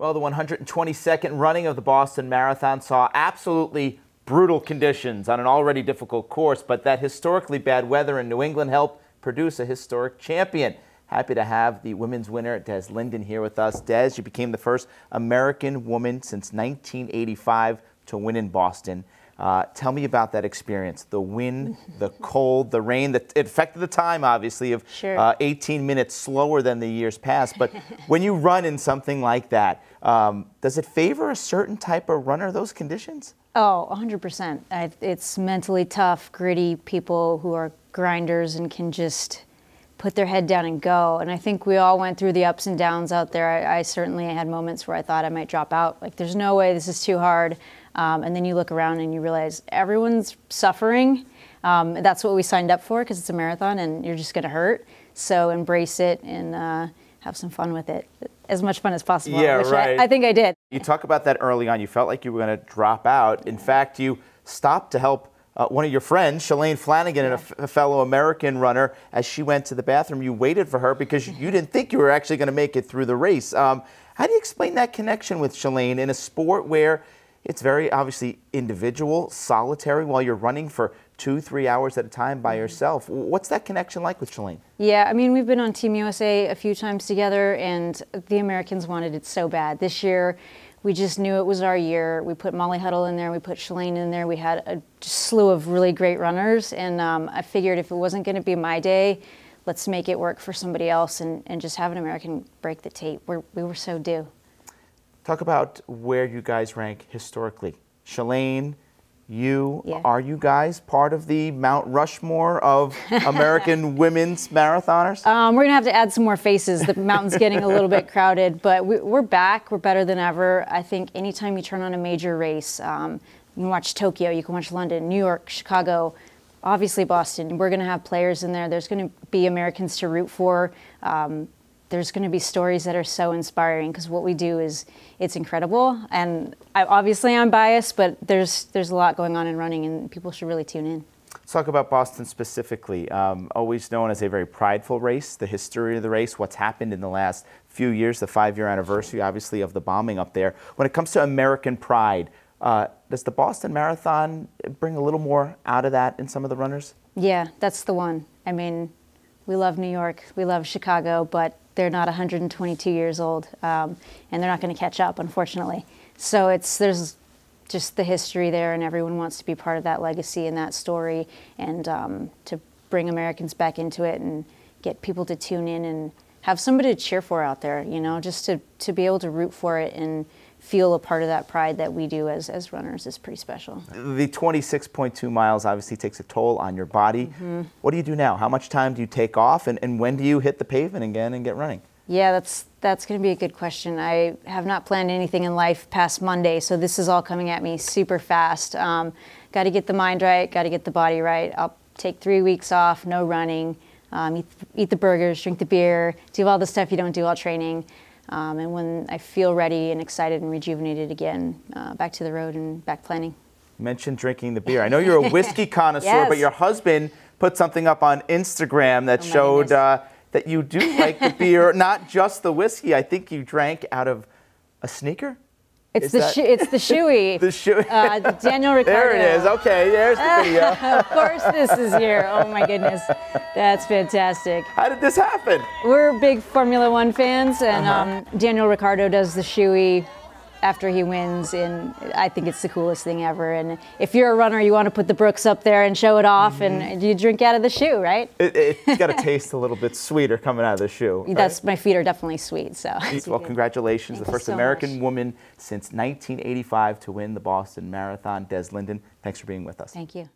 Well, the 122nd running of the Boston Marathon saw absolutely brutal conditions on an already difficult course, but that historically bad weather in New England helped produce a historic champion. Happy to have the women's winner, Desiree Linden, here with us. Des, you became the first American woman since 1985 to win in Boston. Tell me about that experience, the wind, the cold, the rain. It affected the time, obviously, of 18 minutes slower than the years past. But when you run in something like that, does it favor a certain type of runner, those conditions? Oh, 100%. It's mentally tough, gritty people who are grinders and can just put their head down and go. And I think we all went through the ups and downs out there. I certainly had moments where I thought I might drop out. Like, there's no way, this is too hard. And then you look around and you realize everyone's suffering. That's what we signed up for, because it's a marathon and you're just going to hurt. So embrace it and have some fun with it. As much fun as possible. Yeah, right. I think I did. You talk about that early on. You felt like you were going to drop out. In fact, you stopped to help one of your friends, Shalane Flanagan, and a fellow American runner, as she went to the bathroom. You waited for her because you didn't think you were actually going to make it through the race. How do you explain that connection with Shalane in a sport where it's very obviously individual, solitary, while you're running for 2-3 hours at a time by yourself? What's that connection like with Shalane? Yeah, I mean, we've been on Team USA a few times together, and the Americans wanted it so bad. This year, we just knew it was our year. We put Molly Huddle in there, we put Shalane in there. We had a slew of really great runners, and I figured if it wasn't going to be my day, let's make it work for somebody else and just have an American break the tape. We were so due. Talk about where you guys rank historically. Shalane, are you guys part of the Mount Rushmore of American women's marathoners? We're going to have to add some more faces. The mountain's getting a little bit crowded, but we're back. We're better than ever. I think anytime you turn on a major race, you can watch Tokyo, you can watch London, New York, Chicago, obviously Boston. We're going to have players in there. There's going to be Americans to root for. There's going to be stories that are so inspiring, because what we do it's incredible. And obviously I'm biased, but there's a lot going on in running, and people should really tune in. Let's talk about Boston specifically. Always known as a very prideful race, the history of the race, what's happened in the last few years, the 5-year anniversary, obviously, of the bombing up there. When it comes to American pride, does the Boston Marathon bring a little more out of that in some of the runners? Yeah, that's the one. I mean, we love New York, we love Chicago, but they're not 122 years old, and they're not going to catch up, unfortunately. So there's just the history there, and everyone wants to be part of that legacy and that story, and to bring Americans back into it and get people to tune in and have somebody to cheer for out there, you know, just to be able to root for it and feel a part of that pride that we do as runners is pretty special. The 26.2 miles obviously takes a toll on your body. What do you do now? How much time do you take off, and when do you hit the pavement again and get running? Yeah, that's going to be a good question. I have not planned anything in life past Monday, so this is all coming at me super fast. Got to get the mind right, got to get the body right. I'll take 3 weeks off, no running, eat the burgers, drink the beer, do all the stuff you don't do while training. And when I feel ready and excited and rejuvenated again, back to the road and back planning. You mentioned drinking the beer. I know you're a whiskey connoisseur, but your husband put something up on Instagram that showed that you do like the beer, not just the whiskey. I think you drank out of a sneaker? It's the shoey. The shoey. Daniel Ricciardo. There it is. Okay, there's the video. Of course this is here. Oh my goodness. That's fantastic. How did this happen? We're big Formula One fans, and Daniel Ricciardo does the shoey after he wins, and I think it's the coolest thing ever. And if you're a runner, you want to put the Brooks up there and show it off, and you drink out of the shoe, right? It's got to taste a little bit sweeter coming out of the shoe. Right? My feet are definitely sweet. So. Well, congratulations. The first American woman since 1985 to win the Boston Marathon. Des Linden, thanks for being with us. Thank you.